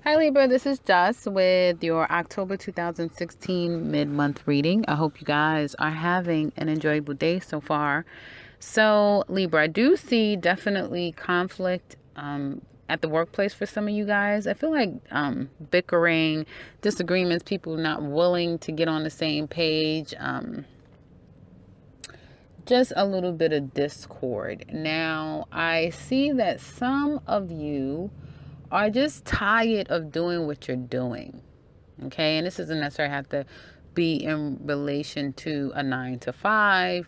Hi Libra, this is Jess with your October 2016 mid-month reading. I hope you guys are having an enjoyable day so far. So Libra, I do see definitely conflict at the workplace for some of you guys. I feel like bickering, disagreements, people not willing to get on the same page, just a little bit of discord. Now, I see that some of you are just tired of doing what you're doing. Okay, and this doesn't necessarily have to be in relation to a 9 to 5.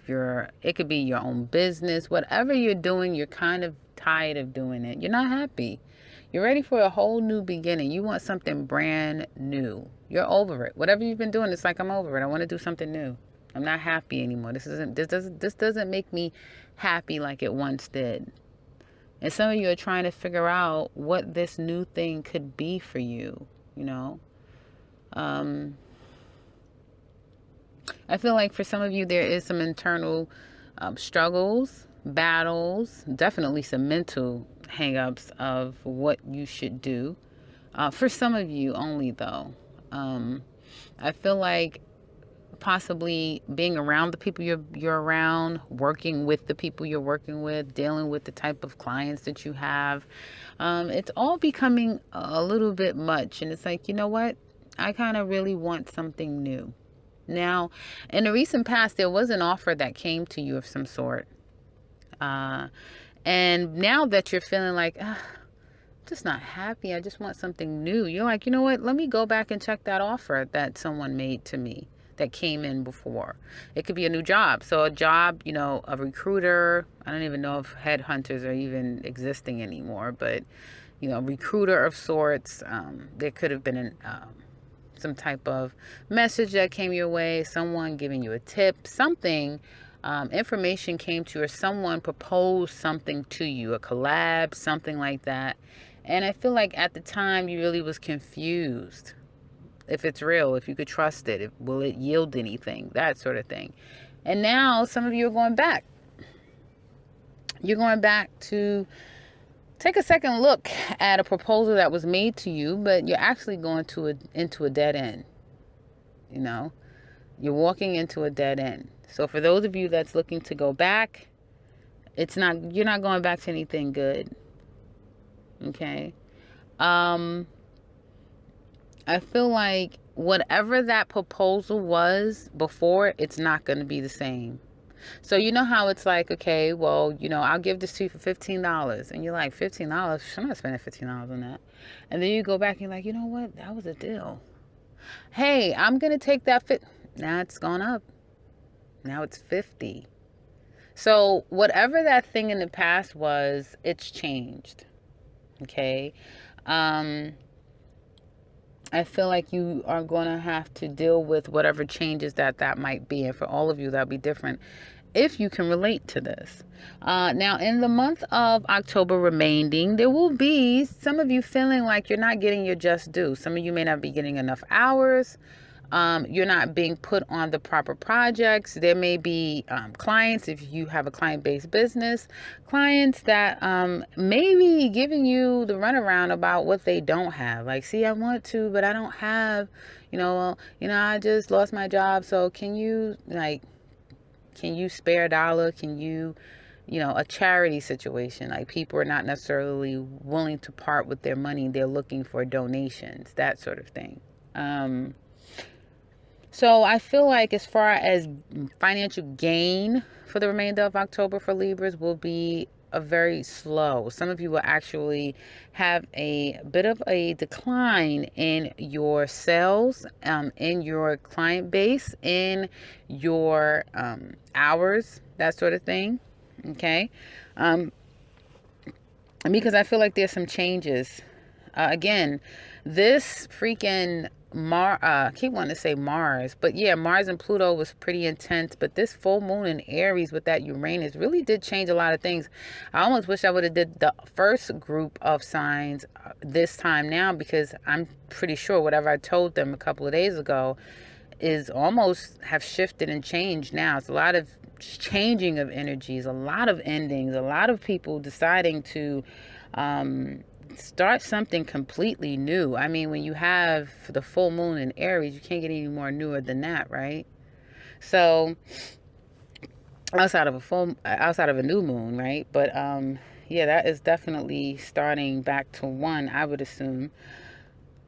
It could be your own business. Whatever you're doing, you're kind of tired of doing it. You're not happy. You're ready for a whole new beginning. You want something brand new. You're over it. Whatever you've been doing, it's like I'm over it. I want to do something new. I'm not happy anymore. This doesn't make me happy like it once did. And some of you are trying to figure out what this new thing could be for you, you know. I feel like for some of you, there is some internal struggles, battles, definitely some mental hangups of what you should do. For some of you only, though. I feel like possibly being around the people you're around, working with the people you're working with, dealing with the type of clients that you have. It's all becoming a little bit much. And it's like, you know what? I kind of really want something new. Now, in the recent past, there was an offer that came to you of some sort. And now that you're feeling like, I'm just not happy, I just want something new. You're like, you know what? Let me go back and check that offer that someone made to me that came in before. It could be a new job. So a job, a recruiter. I don't even know if headhunters are even existing anymore, but, recruiter of sorts. There could have been some type of message that came your way, someone giving you a tip, something, information came to you, or someone proposed something to you, a collab, something like that. And I feel like at the time you really was confused if it's real, if you could trust it, will it yield anything, that sort of thing. And now some of you are going back. You're going back to take a second look at a proposal that was made to you, but you're actually going into a dead end. You're walking into a dead end. So for those of you that's looking to go back, you're not going back to anything good. Okay. I feel like whatever that proposal was before, it's not going to be the same. So you know how it's like, okay, well, I'll give this to you for $15. And you're like, $15? I'm not spending $15 on that. And then you go back and you're like, you know what? That was a deal. Hey, I'm going to take that Now it's gone up. Now it's 50. So whatever that thing in the past was, it's changed. Okay. I feel like you are going to have to deal with whatever changes that might be. And for all of you, that'll be different if you can relate to this. Now, in the month of October remaining, there will be some of you feeling like you're not getting your just due. Some of you may not be getting enough hours. You're not being put on the proper projects. There may be clients, if you have a client-based business, clients that may be giving you the runaround about what they don't have. Like, see, I want to, but I don't have, I just lost my job. So can you spare a dollar? Can you, a charity situation? Like, people are not necessarily willing to part with their money. They're looking for donations, that sort of thing. So I feel like as far as financial gain for the remainder of October for Libras will be a very slow. Some of you will actually have a bit of a decline in your sales, in your client base, in your hours, that sort of thing. Okay. Because I feel like there's some changes. Again, this freaking I keep wanting to say Mars, but yeah, Mars and Pluto was pretty intense. But this full moon in Aries with that Uranus really did change a lot of things. I almost wish I would have did the first group of signs this time now, because I'm pretty sure whatever I told them a couple of days ago is almost have shifted and changed now. It's a lot of changing of energies, a lot of endings, a lot of people deciding to start something completely new. I mean, when you have the full moon in Aries, you can't get any more newer than that, right? So outside of a new moon, right? But yeah, that is definitely starting back to one, I would assume.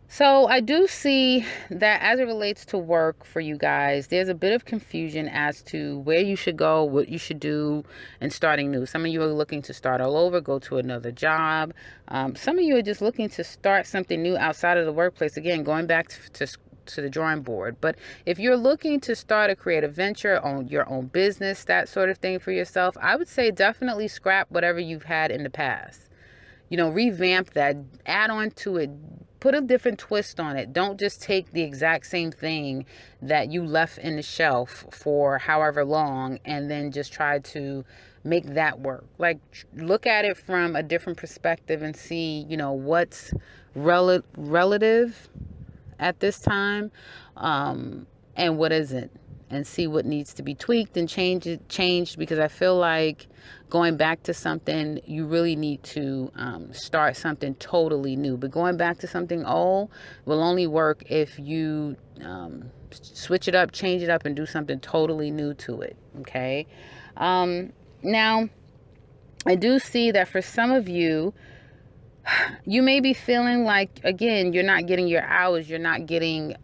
So I do see that as it relates to work for you guys, there's a bit of confusion as to where you should go, what you should do, and starting new. Some of you are looking to start all over, go to another job. Some of you are just looking to start something new outside of the workplace. Again, going back to the drawing board. But if you're looking to start a creative venture, on your own business, that sort of thing for yourself, I would say definitely scrap whatever you've had in the past. Revamp that, add on to it, put a different twist on it. Don't just take the exact same thing that you left in the shelf for however long and then just try to make that work. Like, look at it from a different perspective and see, what's relative at this time, and what isn't, and see what needs to be tweaked and changed, because I feel like going back to something, you really need to start something totally new. But going back to something old will only work if you switch it up, change it up, and do something totally new to it. Okay. Now, I do see that for some of you, you may be feeling like, again, you're not getting your hours, you're not getting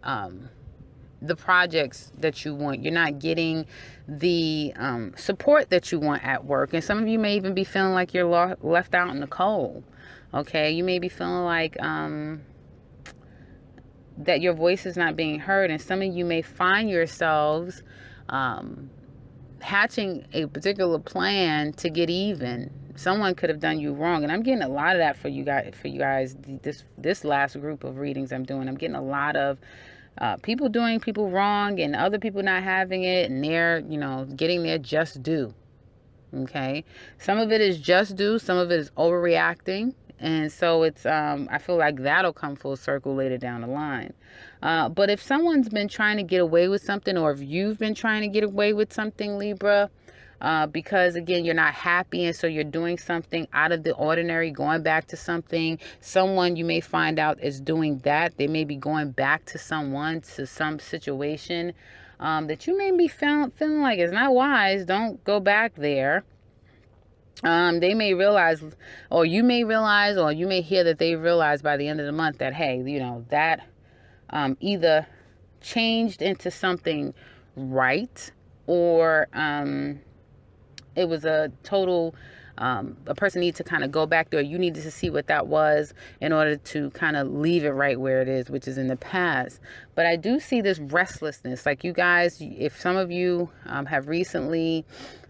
the projects that you want, you're not getting the support that you want at work. And some of you may even be feeling like you're left out in the cold. Okay, you may be feeling like that your voice is not being heard, and some of you may find yourselves hatching a particular plan to get even. Someone could have done you wrong, and I'm getting a lot of that for you guys. This last group of readings I'm doing, I'm getting a lot of people doing people wrong and other people not having it, and they're getting their just due. Okay, some of it is just due, some of it is overreacting, and so it's I feel like that'll come full circle later down the line. But if someone's been trying to get away with something, or if you've been trying to get away with something, Libra, because again, you're not happy, and so you're doing something out of the ordinary, going back to something. Someone you may find out is doing that. They may be going back to someone, to some situation that you may be feeling like it's not wise. Don't go back there. They may realize, or you may realize, or you may hear that they realize by the end of the month that, hey, that either changed into something right, or it was a total, a person needs to kind of go back there. You needed to see what that was in order to kind of leave it right where it is, which is in the past. But I do see this restlessness. Like, you guys, if some of you have recently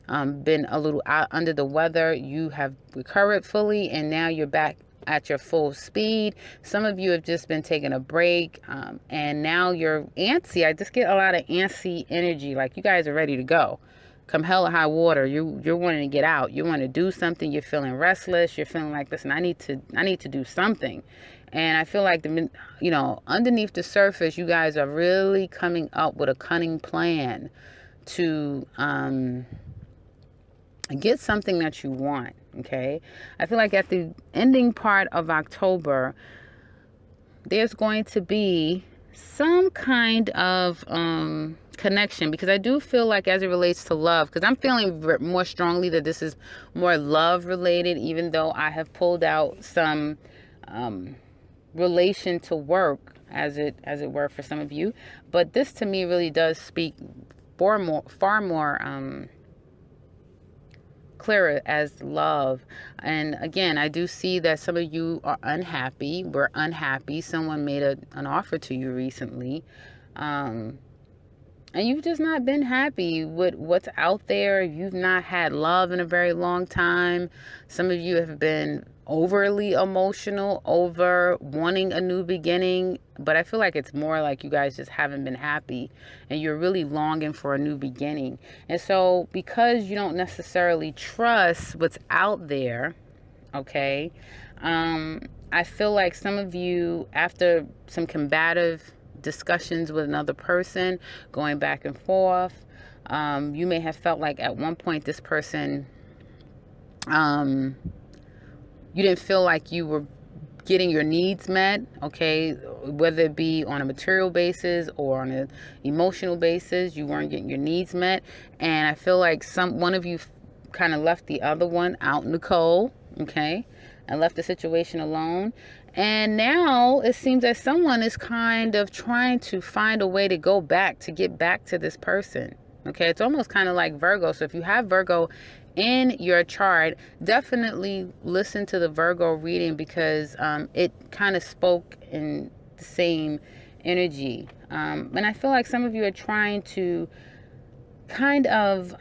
been a little out under the weather, you have recovered fully, and now you're back at your full speed. Some of you have just been taking a break, and now you're antsy. I just get a lot of antsy energy. Like, you guys are ready to go. Come hell or high water, you're wanting to get out. You want to do something. You're feeling restless. You're feeling like, listen, I need to do something. And I feel like underneath the surface, you guys are really coming up with a cunning plan to get something that you want. Okay, I feel like at the ending part of October, there's going to be some kind of connection, because I do feel like, as it relates to love, because I'm feeling more strongly that this is more love related, even though I have pulled out some relation to work, as it were, for some of you. But this to me really does speak far more clearer as love. And again, I do see that some of you are unhappy. We're unhappy. Someone made an offer to you recently, and you've just not been happy with what's out there. You've not had love in a very long time. Some of you have been overly emotional over wanting a new beginning, but I feel like it's more like you guys just haven't been happy, and you're really longing for a new beginning. And so, because you don't necessarily trust what's out there, okay, I feel like some of you, after some combative discussions with another person, going back and forth, you may have felt like at one point this person, you didn't feel like you were getting your needs met, okay, whether it be on a material basis or on an emotional basis, you weren't getting your needs met. And I feel like one of you kind of left the other one out in the cold, okay, and left the situation alone. And now it seems that someone is kind of trying to find a way to go back, to get back to this person. Okay, it's almost kind of like Virgo. So if you have Virgo in your chart, definitely listen to the Virgo reading, because it kind of spoke in the same energy. And I feel like some of you are trying to kind of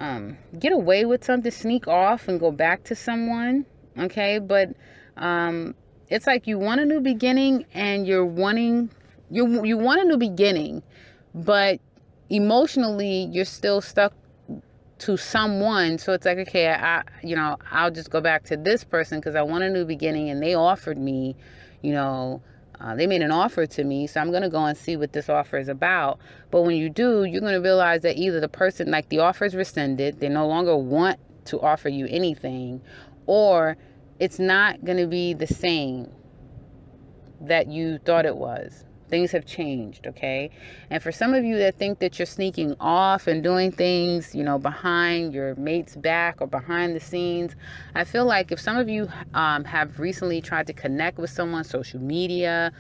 get away with something, sneak off and go back to someone. Okay, but it's like you want a new beginning, and you want a new beginning, but emotionally you're still stuck to someone. So it's like, okay, I'll just go back to this person because I want a new beginning, and they offered me, they made an offer to me, so I'm going to go and see what this offer is about. But when you do, you're going to realize that either the person, like, the offer is rescinded, they no longer want to offer you anything, or it's not going to be the same that you thought it was. Things have changed, okay? And for some of you that think that you're sneaking off and doing things, behind your mate's back or behind the scenes, I feel like if some of you have recently tried to connect with someone, social media,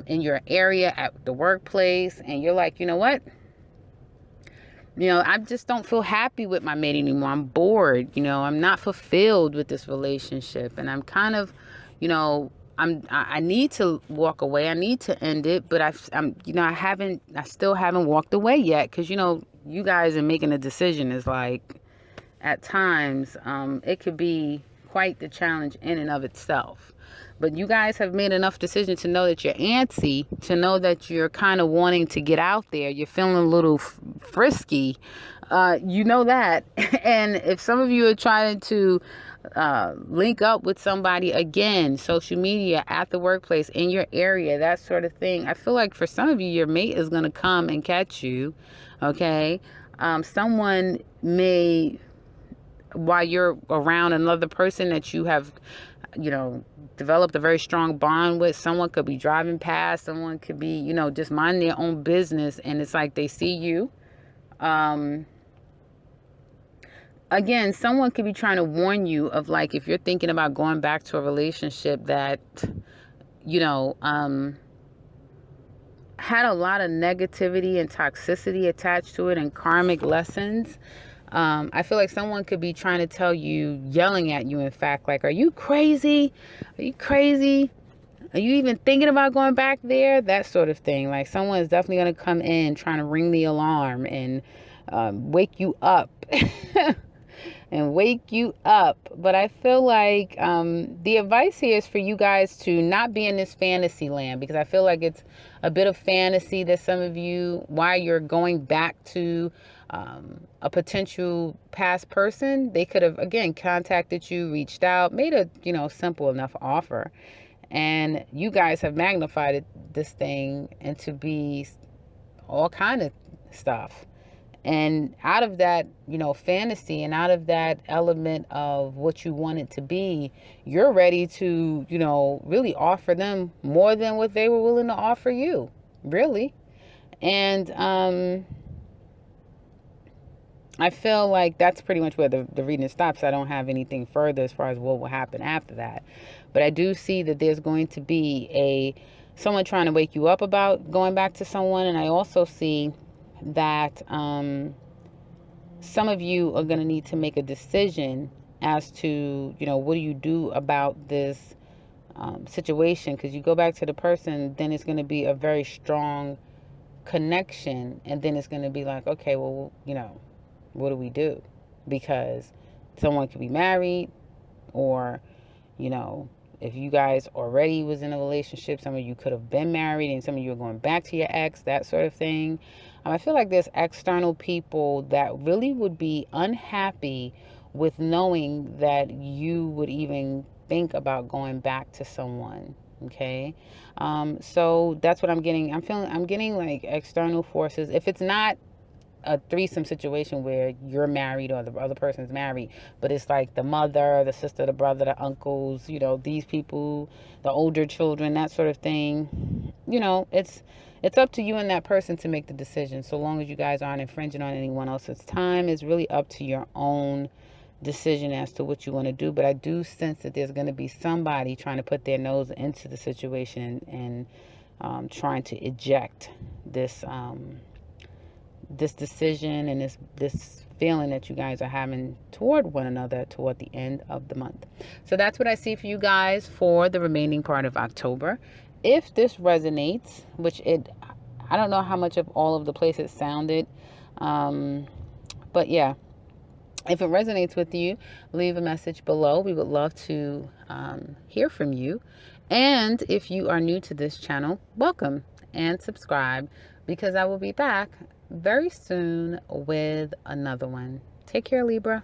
in your area, at the workplace, and you're like, you know what? I just don't feel happy with my mate anymore. I'm bored. I'm not fulfilled with this relationship, and I'm kind of, I need to walk away. I need to end it, but I still haven't walked away yet, because you guys are making a decision is like, at times, it could be quite the challenge in and of itself. But you guys have made enough decision to know that you're antsy, to know that you're kind of wanting to get out there. You're feeling a little frisky. You know that. And if some of you are trying to link up with somebody, again, social media, at the workplace, in your area, that sort of thing, I feel like for some of you, your mate is going to come and catch you. Okay. Someone may, while you're around another person that you have, developed a very strong bond with, someone could be driving past, someone could be, just minding their own business, and it's like they see you. Again, someone could be trying to warn you of, like, if you're thinking about going back to a relationship that, had a lot of negativity and toxicity attached to it, and karmic lessons. I feel like someone could be trying to tell you, yelling at you, in fact, like, are you crazy? Are you crazy? Are you even thinking about going back there? That sort of thing. Like, someone is definitely going to come in trying to ring the alarm and wake you up. And wake you up. But I feel like the advice here is for you guys to not be in this fantasy land, because I feel like it's a bit of fantasy that some of you, while you're going back to a potential past person, they could have, again, contacted you, reached out, made a, simple enough offer. And you guys have magnified this thing into be all kind of stuff. And out of that, fantasy, and out of that element of what you want it to be, you're ready to, really offer them more than what they were willing to offer you, really. And I feel like that's pretty much where the reading stops. I don't have anything further as far as what will happen after that. But I do see that there's going to be someone trying to wake you up about going back to someone. And I also see that some of you are going to need to make a decision as to, what do you do about this situation? Because you go back to the person, then it's going to be a very strong connection, and then it's going to be like, okay, well, what do we do? Because someone could be married, or, if you guys already was in a relationship, some of you could have been married, and some of you are going back to your ex, that sort of thing. I feel like there's external people that really would be unhappy with knowing that you would even think about going back to someone. Okay. So that's what I'm getting. I'm getting like external forces. If it's not a threesome situation where you're married or the other person's married, but it's like the mother, the sister, the brother, the uncles, these people, the older children, that sort of thing. It's up to you and that person to make the decision. So long as you guys aren't infringing on anyone else's time, it's really up to your own decision as to what you want to do. But I do sense that there's going to be somebody trying to put their nose into the situation and trying to eject this decision and this feeling that you guys are having toward one another toward the end of the month. So that's what I see for you guys for the remaining part of October. If this resonates, I don't know how much of all of the place it sounded, but yeah, if it resonates with you, leave a message below. We would love to hear from you. And if you are new to this channel, welcome and subscribe, because I will be back very soon with another one. Take care, Libra.